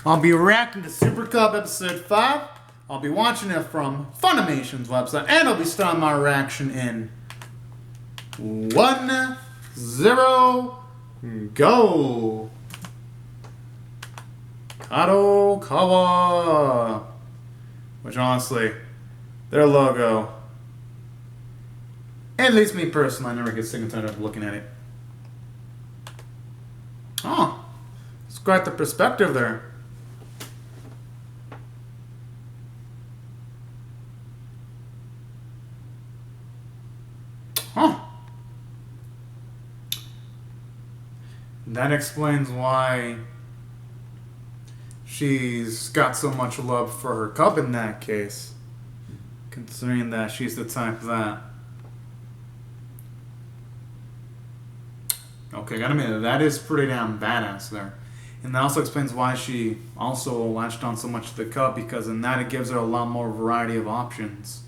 I'll be reacting to Super Cub episode 5. I'll be watching it from Funimation's website, and I'll be starting my reaction in 1, 0, go. Kadokawa. Which honestly, their logo, at least me personally, I never get sick and tired of looking at it. Oh, it's quite the perspective there. Huh. That explains why she's got so much love for her cub in that case. Considering that she's the type that... Okay, gotta admit, that is pretty damn badass there. And that also explains why she also latched on so much to the cub, because in that it gives her a lot more variety of options.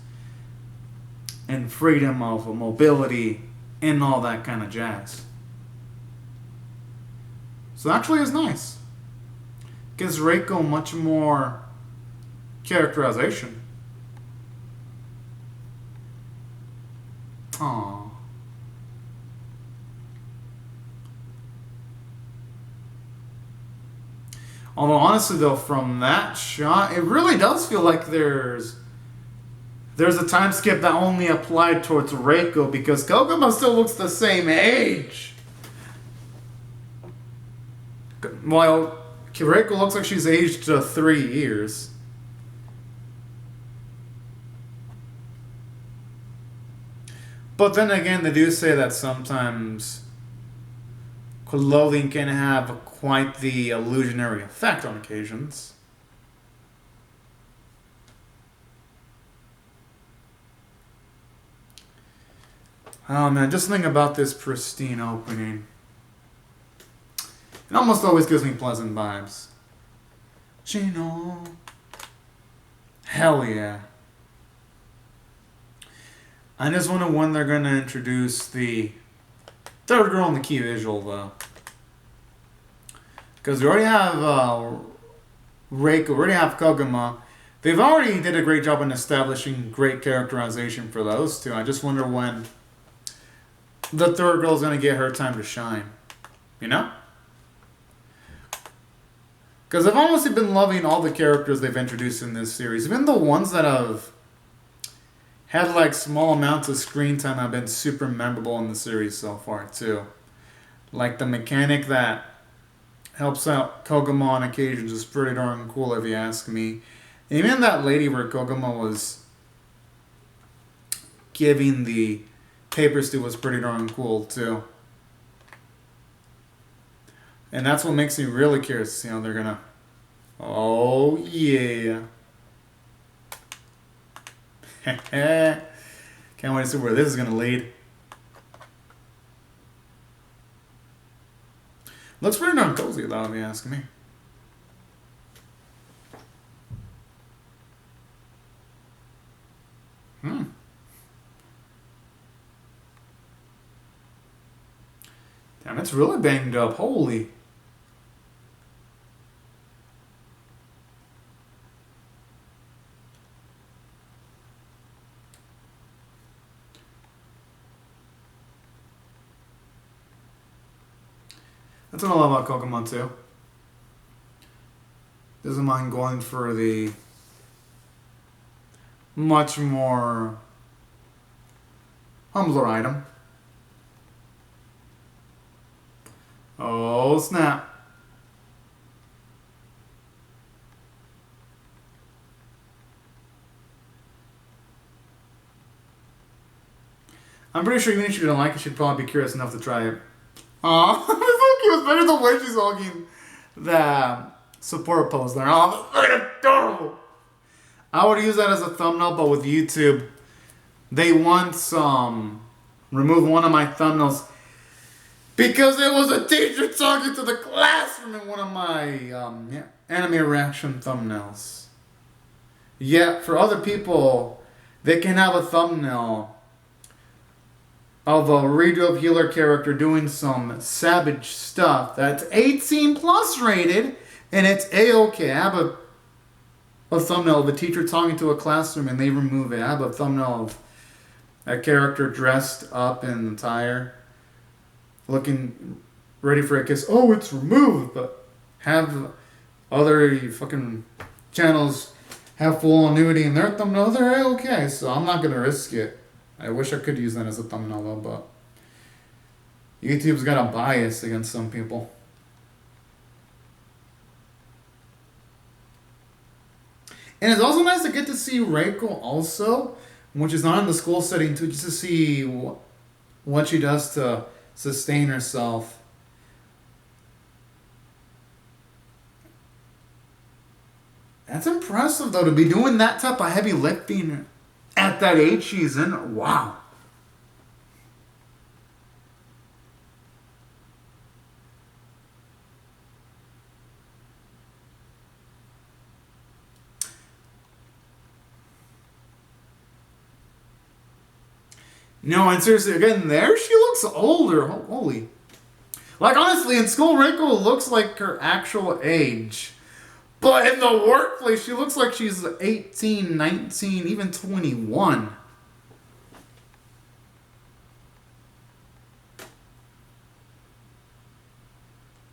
And freedom of mobility and all that kind of jazz. So actually is nice. Gives Reiko much more characterization. Aww. Although honestly though, from that shot, it really does feel like there's a time skip that only applied towards Reiko, because Koguma still looks the same age. While Reiko looks like she's aged 3 years. But then again, they do say that sometimes clothing can have quite the illusionary effect on occasions. Oh man, just think about this pristine opening. It almost always gives me pleasant vibes. Chino. Hell yeah. I just wonder when they're going to introduce the third girl in the key visual, though. Because we already have Reiko, we already have Koguma. They've already did a great job in establishing great characterization for those two. I just wonder when the third girl's going to get her time to shine. You know? Because I've honestly been loving all the characters they've introduced in this series. Even the ones that have had like small amounts of screen time have been super memorable in the series so far too. Like the mechanic that helps out Koguma on occasions is pretty darn cool if you ask me. Even that lady where Koguma was giving the papers to was pretty darn cool too. And that's what makes me really curious to see how they're gonna... Oh yeah. Can't wait to see where this is gonna lead. Looks pretty darn cozy though, if you ask me. Damn, it's really banged up. Holy. That's what I love about Pokemon too. Doesn't mind going for the much more humbler item. Oh snap. I'm pretty sure even if she didn't like it, she'd probably be curious enough to try it. Aw. It was better the way she's hugging the support pose there. Oh, that's adorable. I would use that as a thumbnail, but with YouTube, they once removed one of my thumbnails because it was a teacher talking to the classroom in one of my anime reaction thumbnails. Yet, for other people, they can have a thumbnail of a redo of healer character doing some savage stuff that's 18 plus rated, And it's A-okay. I have a thumbnail of a teacher talking to a classroom and they remove it. I have a thumbnail of a character dressed up in attire, looking ready for a kiss. Oh, it's removed, but have other fucking channels have full on nudity in their thumbnail. They're okay, so I'm not gonna risk it. I wish I could use that as a thumbnail though, but YouTube's got a bias against some people. And it's also nice to get to see Reiko also, which is not in the school setting too, just to see what she does to sustain herself. That's impressive though, to be doing that type of heavy lifting at that age she's in. Wow. No, and seriously, again, there she looks older. Holy. Like, honestly, in school, Reiko looks like her actual age. But in the workplace, she looks like she's 18, 19, even 21.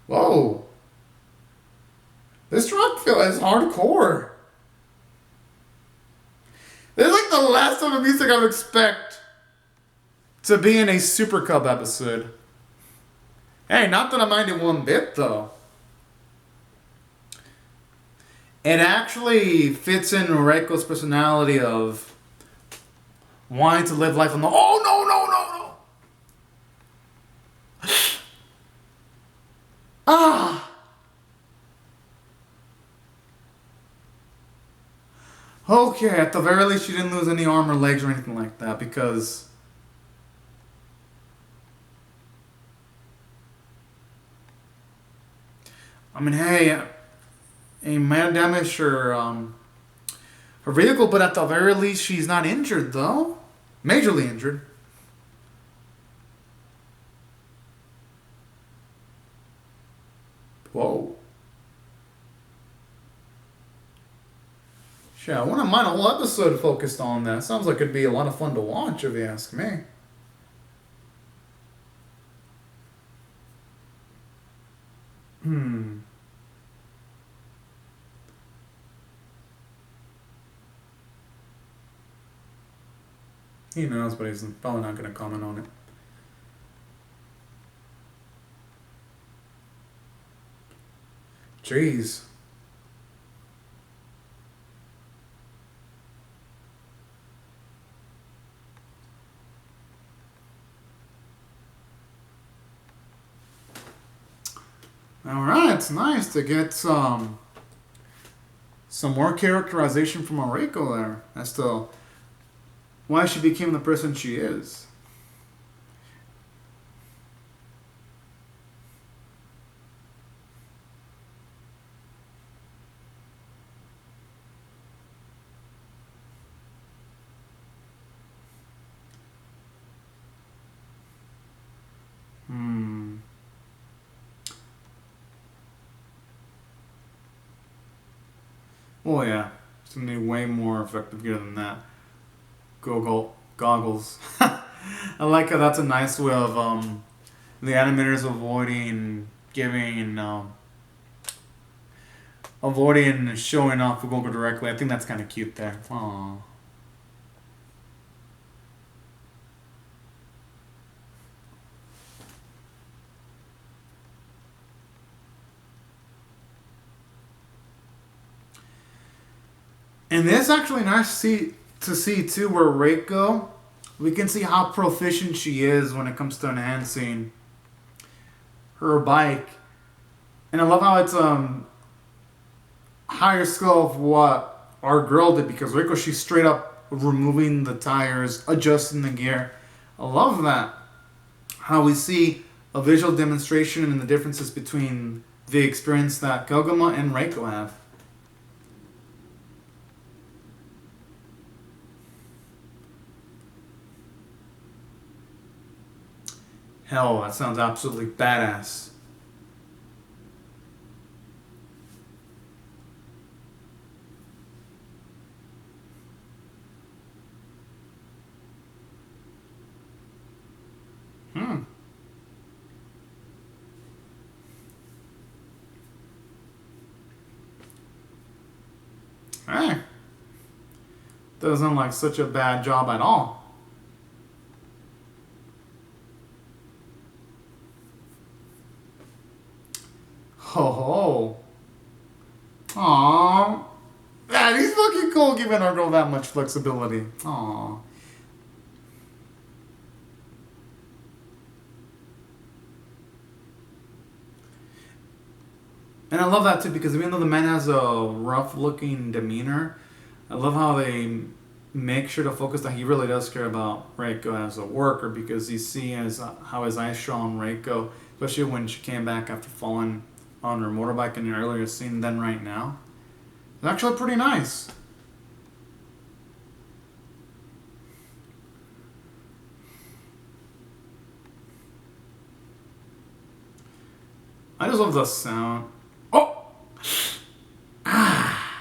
Whoa. This drug feel is hardcore. This is like the last type of music I would expect to be in a Super Cub episode. Hey, not that I mind it one bit, though. It actually fits in Reiko's personality of wanting to live life on the... Oh, no, no, no, no! Ah! Okay, at the very least she didn't lose any arm or legs or anything like that, because... I mean, hey, a minor damage her vehicle, but at the very least she's not injured, though. Majorly injured. Whoa. Shit, I wouldn't mind a whole episode focused on that. Sounds like it'd be a lot of fun to watch, if you ask me. He knows, but he's probably not going to comment on it. Jeez. Alright, it's nice to get some more characterization from Areiko there as to why she became the person she is. Oh yeah, something way more effective gear than that. Goggles. I like how that's a nice way of the animators avoiding showing off the Gogo directly. I think that's kind of cute there. Aww. And it's actually nice to see too where Reiko, we can see how proficient she is when it comes to enhancing her bike. And I love how it's higher skill of what our girl did, because Reiko, she's straight up removing the tires, adjusting the gear. I love that. How we see a visual demonstration and the differences between the experience that Kogama and Reiko have. Hell, that sounds absolutely badass. Hey, doesn't look like such a bad job at all. Ho ho. Aww. Yeah, he's fucking cool giving our girl that much flexibility. Aww. And I love that too because even though the man has a rough looking demeanor, I love how they make sure to focus that he really does care about Reiko as a worker because you see how his eyes show on Reiko, especially when she came back after falling on her motorbike in the earlier scene than right now. It's actually pretty nice. I just love the sound. Oh! Ah!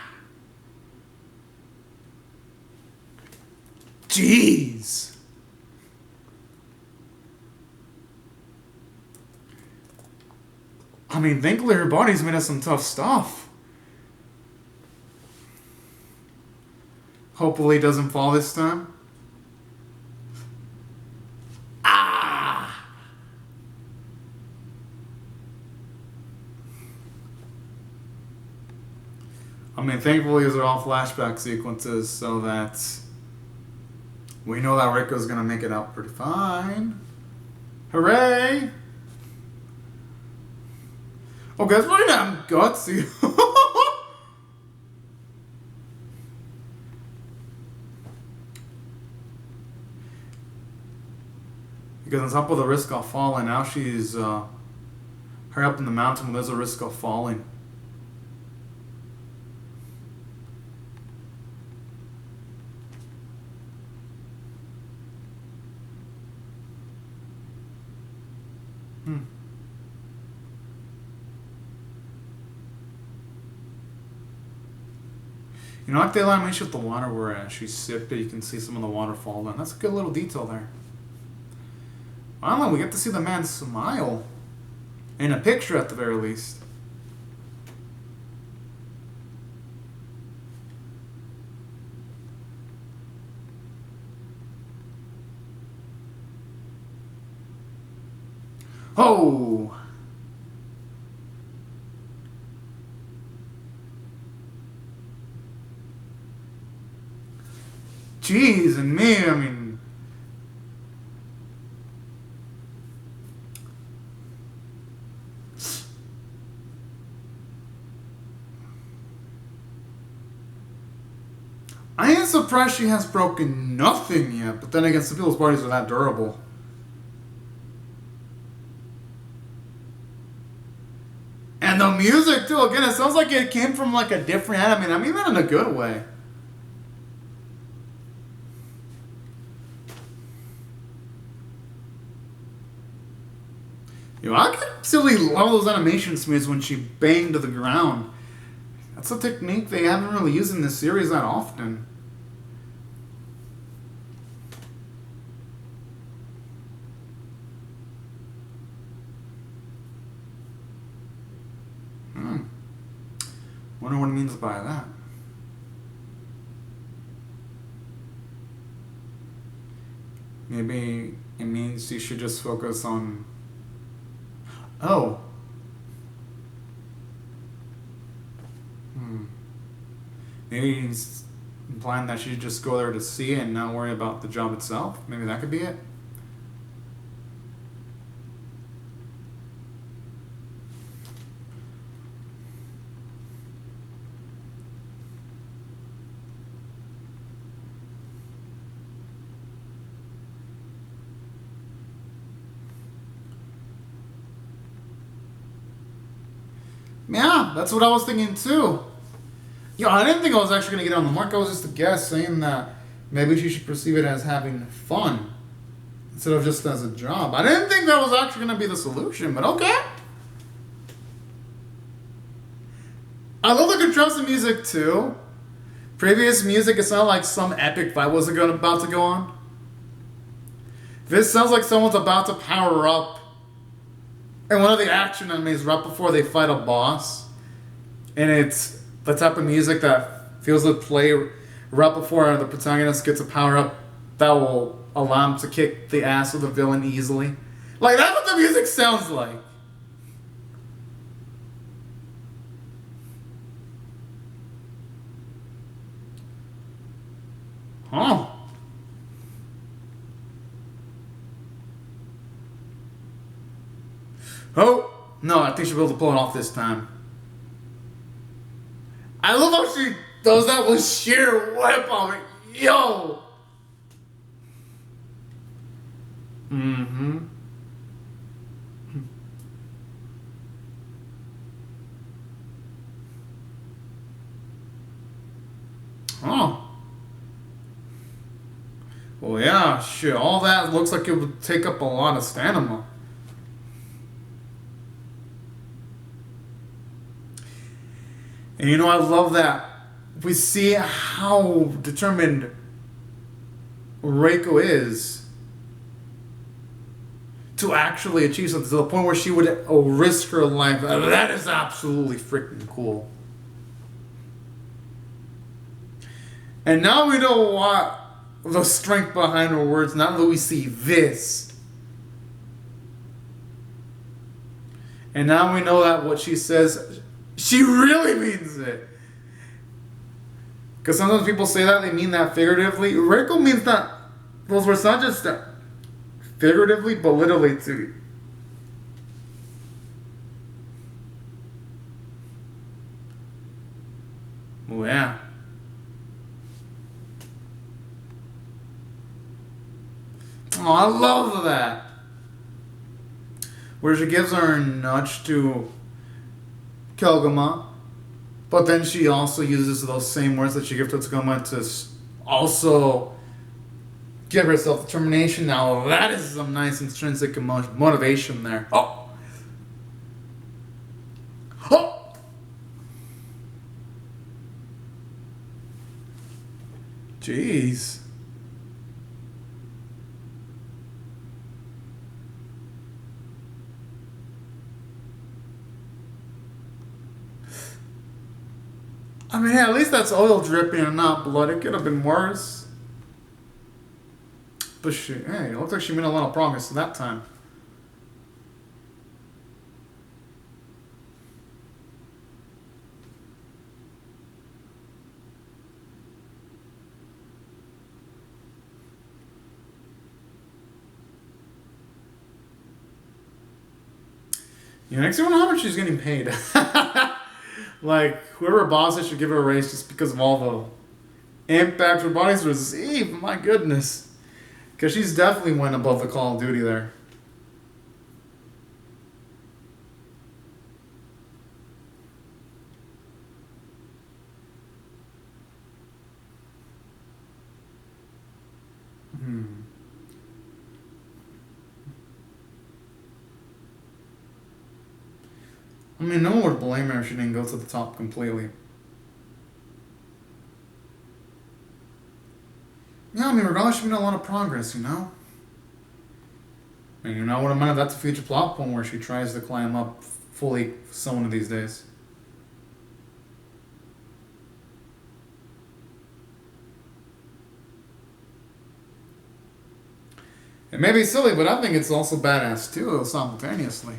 Jeez! I mean, thankfully her body's made of some tough stuff. Hopefully it doesn't fall this time. Ah! I mean, thankfully these are all flashback sequences so that we know that Reiko's gonna make it out pretty fine. Hooray! Okay, that's pretty damn gutsy. Because on top of the risk of falling, now she's high up in the mountain when there's a risk of falling. You know, like the animation with the water where she sipped it, you can see some of the water fall down. That's a good little detail there. Finally, we get to see the man smile. In a picture at the very least. Oh! Jeez, and me, I mean... I ain't surprised she has broken nothing yet, but then again, some people's bodies are that durable. And the music, too, again, it sounds like it came from like a different anime. I mean that in a good way. You know, I absolutely love those animation smears when she banged to the ground. That's a technique they haven't really used in this series that often. Wonder what it means by that. Maybe it means you should just focus on... Oh. Maybe he's implying that she should just go there to see it and not worry about the job itself. Maybe that could be it. Yeah, that's what I was thinking too. Yo, I didn't think I was actually going to get on the mark. I was just a guess saying that maybe she should perceive it as having fun instead of just as a job. I didn't think that was actually going to be the solution, but okay. I love the contrasting music too. Previous music, it sounded like some epic fight was about to go on. This sounds like someone's about to power up. And one of the action animes right before they fight a boss. And it's the type of music that feels the play right before the protagonist gets a power up that will allow him to kick the ass of the villain easily. Like, that's what the music sounds like. Huh. Oh, no, I think she'll be able to pull it off this time. I love how she does that with sheer whip on it. Yo! Mm-hmm. Oh. Well, yeah, shit. All that looks like it would take up a lot of stamina. And you know, I love that. We see how determined Reiko is to actually achieve something to the point where she would risk her life. That is absolutely freaking cool. And now we know what the strength behind her words. Now that we see this. And now we know that what she says, she really means it. Because sometimes people say that, they mean that figuratively. Reiko means that those words not just figuratively, but literally too. Oh, yeah. Oh, I love that. Where she gives her a nudge to Koguma, but then she also uses those same words that she gave to Koguma to also give herself determination. Now that is some nice intrinsic motivation there. Oh! Oh! Jeez. I mean, at least that's oil dripping and not blood. It could have been worse. But hey, it looks like she made a lot of progress at that time. You know, next I wonder how much she's getting paid. Like, whoever boss it should give her a raise just because of all the impact her body's received. My goodness. Because she's definitely went above the Call of Duty there. I mean, no one would blame her if she didn't go to the top completely. Yeah, I mean, regardless, she made a lot of progress, you know? And you know, I wouldn't mind if that's a future plot point where she tries to climb up fully some one of these days. It may be silly, but I think it's also badass too, simultaneously.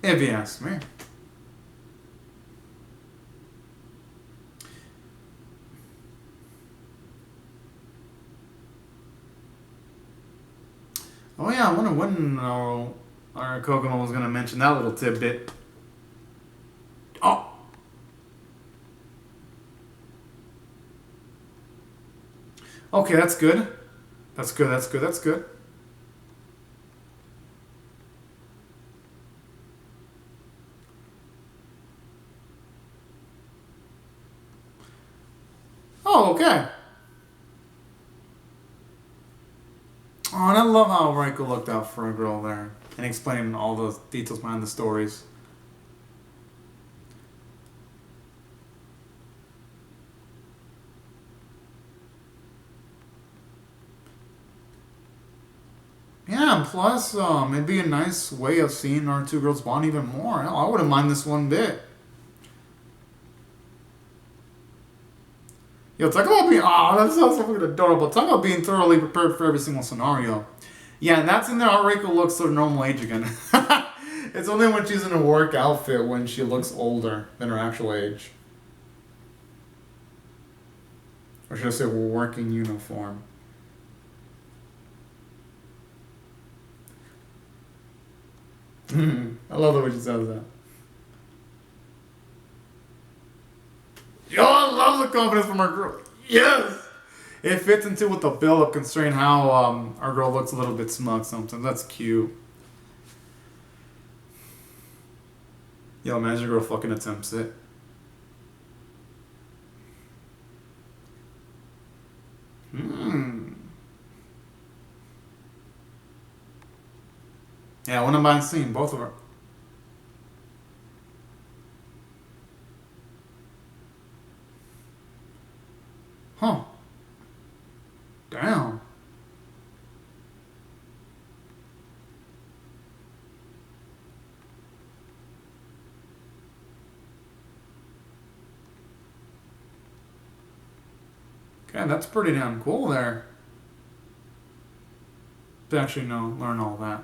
If you ask me. Oh yeah, I wonder when our Kokomo was going to mention that little tidbit. Oh! Okay, that's good. That's good, that's good, that's good. Oh, okay. Oh, and I love how Reiko looked out for a girl there and explaining all the details behind the stories. Yeah, and plus, it'd be a nice way of seeing our two girls bond even more. Hell, I wouldn't mind this one bit. Yo, talk about being, oh, that sounds so fucking adorable. Talk about being thoroughly prepared for every single scenario. Yeah, and that's in there how Reiko looks her normal age again. It's only when she's in a work outfit when she looks older than her actual age. Or should I say working uniform. I love the way she says that. Yo, I love the confidence from our girl. Yes! It fits into with the build-up considering how our girl looks a little bit smug sometimes. That's cute. Yo, imagine your girl fucking attempts it. Yeah, I wouldn't mind seeing both of her. Huh. Damn. Okay, that's pretty damn cool there. To actually learn all that.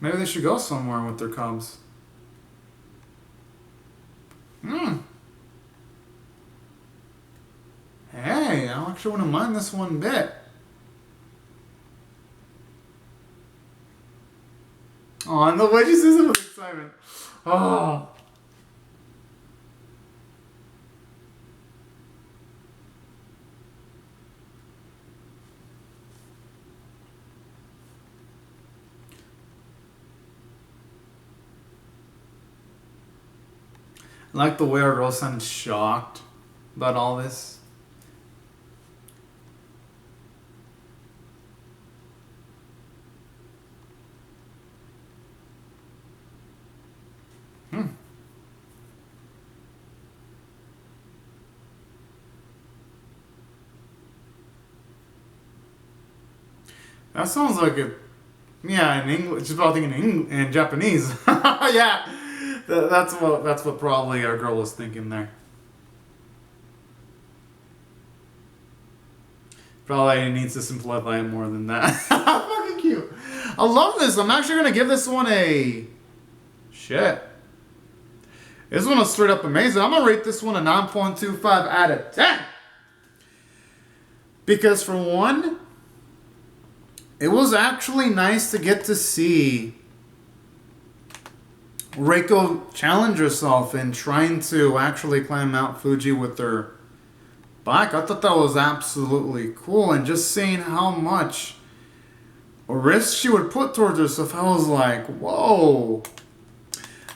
Maybe they should go somewhere with their cubs. Hey, I actually wouldn't mind this one bit. Oh, and the way she says it with excitement. Oh. I like the way our girl sounds shocked about all this. That sounds like it. Yeah, in English, just about thinking in Japanese. Yeah, that's what probably our girl was thinking there. Probably needs to simplify it more than that. Fucking cute. I love this. I'm actually gonna give this one a shit. This one is straight up amazing. I'm gonna rate this one a 9.25 out of 10. Because for one, it was actually nice to get to see Reiko challenge herself in trying to actually climb Mount Fuji with her bike. I thought that was absolutely cool. And just seeing how much risk she would put towards herself, I was like, whoa.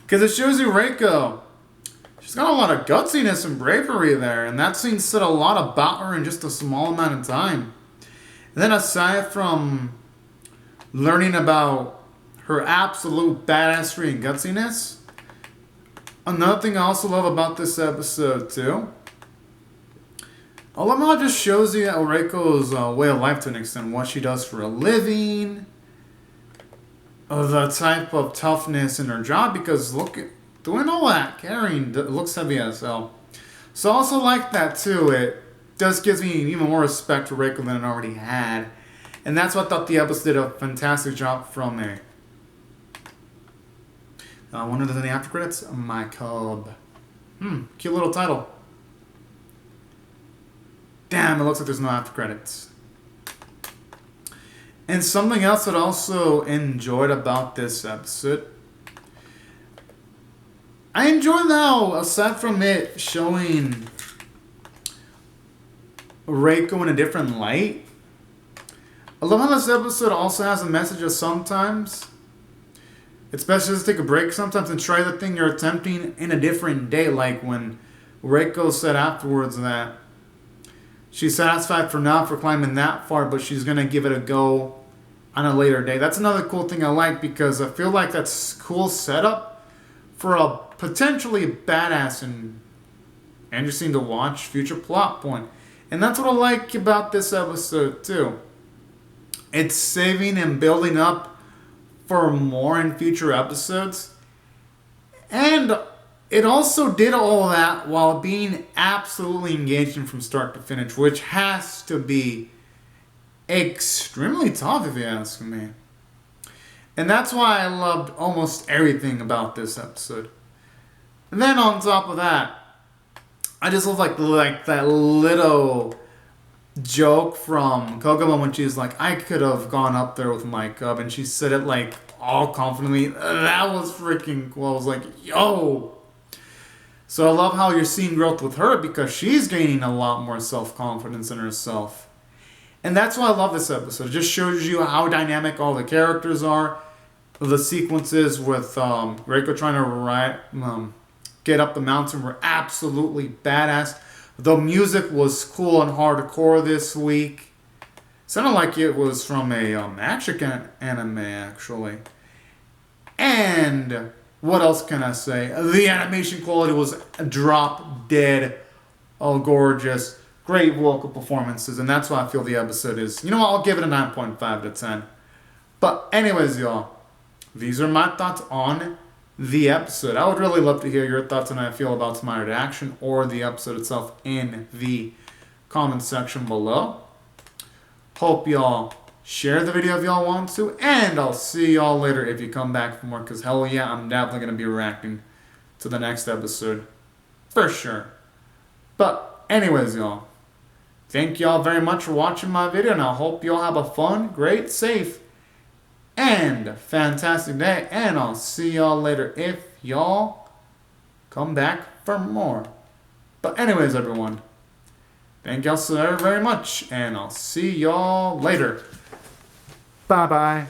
Because it shows you Reiko. She's got a lot of gutsiness and bravery there. And that scene said a lot about her in just a small amount of time. And then aside from learning about her absolute badassery and gutsiness, another thing I also love about this episode too, I love how it just shows you Reiko's way of life to an extent, what she does for a living, the type of toughness in her job, because look, doing all that, carrying, looks heavy as hell. So I also like that too. It just gives me even more respect for Reiko than it already had. And that's what I thought the episode did a fantastic job from me. I wonder if there's any after credits. My Cub. Cute little title. Damn, it looks like there's no after credits. And something else that I also enjoyed about this episode, I enjoyed how, aside from it showing Reiko in a different light, I love how this episode also has a message of sometimes it's best just to take a break sometimes and try the thing you're attempting in a different day. Like when Reiko said afterwards that she's satisfied for now for climbing that far, but she's going to give it a go on a later day. That's another cool thing I like because I feel like that's cool setup for a potentially badass and interesting to watch future plot point. And that's what I like about this episode too. It's saving and building up for more in future episodes. And it also did all that while being absolutely engaging from start to finish, which has to be extremely tough if you ask me. And that's why I loved almost everything about this episode. And then on top of that, I just love like that little joke from Kokomo when she's like, I could have gone up there with my cub, and she said it like all confidently. That was freaking cool. I was like, yo. So I love how you're seeing growth with her because she's gaining a lot more self-confidence in herself. And that's why I love this episode. It just shows you how dynamic all the characters are. The sequences with Reiko trying to get up the mountain were absolutely badass. The music was cool and hardcore this week. Sounded like it was from a action anime, actually. And what else can I say? The animation quality was drop dead. Oh, gorgeous. Great vocal performances. And that's why I feel the episode is... You know what? I'll give it a 9.5 to 10. But anyways, y'all. These are my thoughts on the episode. I would really love to hear your thoughts on how I feel about my reaction or the episode itself in the comment section below. Hope y'all share the video if y'all want to. And I'll see y'all later if you come back for more. Because hell yeah, I'm definitely going to be reacting to the next episode. For sure. But anyways, y'all. Thank y'all very much for watching my video. And I hope y'all have a fun, great, safe, and fantastic day. And I'll see y'all later if y'all come back for more. But anyways, everyone. Thank y'all so very much. And I'll see y'all later. Bye-bye.